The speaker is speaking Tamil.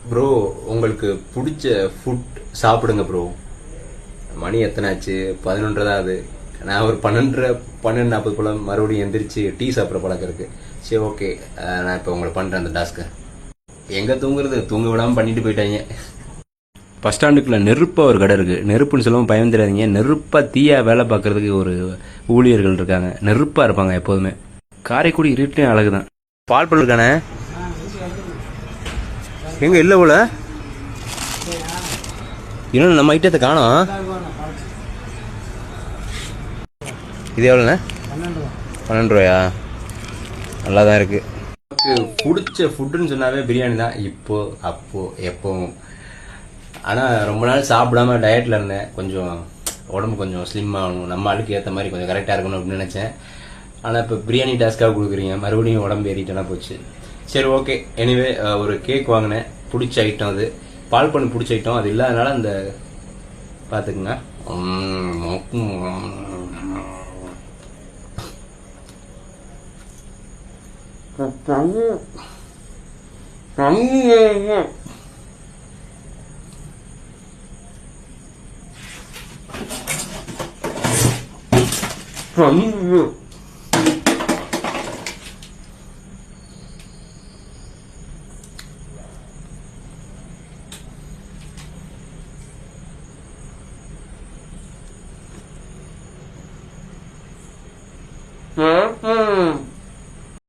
ப்ரோ உங்களுக்கு பிடிச்ச ஃபுட் சாப்பிடுங்க ப்ரோ. மணி எத்தனை ஆச்சு? 11 தான் ஆகுது. நான் ஒரு 12:40 போல மறுபடியும் எந்திரிச்சு டீ சாப்பிட்ற பழக்கம் இருக்கு. சரி ஓகே, நான் இப்போ உங்களை பண்ணுறேன் அந்த டாஸ்க்கு. எங்கே தூங்குறது? தூங்க விடாமல் பண்ணிட்டு போயிட்டாங்க. பஸ் ஸ்டாண்டுக்குள்ள நெருப்பா ஒரு கடை இருக்கு. நெருப்புன்னு சொல்லவும் பயந்துடாதீங்க. நெருப்பா தீயா வேலை பார்க்கறதுக்கு ஒரு ஊழியர்கள் இருக்காங்க. நெருப்பா இருப்பாங்க எப்போதுமே. காரைக்குடி இருட்டையும் அழகுதான். பால் பல் இருக்கானே எங்க இல்லை போல. இன்னும் நம்ம ஐட்டத்தை காணோம். இது எவ்வளோண்ணே? 12 ரூபாயா? நல்லா தான் இருக்கு. எனக்கு பிடிச்ச ஃபுட்டுன்னு சொன்னாவே பிரியாணி தான். இப்போ அப்போ எப்போவும். ஆனால் ரொம்ப நாள் சாப்பிடாம டயட்டில் இருந்தேன். கொஞ்சம் உடம்பு கொஞ்சம் ஸ்லிம் ஆகணும், நம்ம ஆளுக்கு ஏற்ற மாதிரி கொஞ்சம் கரெக்டாக இருக்கணும் அப்படின்னு நினச்சேன். ஆனால் இப்போ பிரியாணி டாஸ்க்காக கொடுக்குறீங்க, மறுபடியும் உடம்பு ஏறிட்டேன்னா போச்சு. சரி ஓகே, எனிவே ஒரு கேக் வாங்கினேன். பிடிச்ச ஐட்டம் அது. பால் பண்ணு பிடிச்ச ஐட்டம் அது இல்லாதனால அந்த பார்த்துக்குங்க.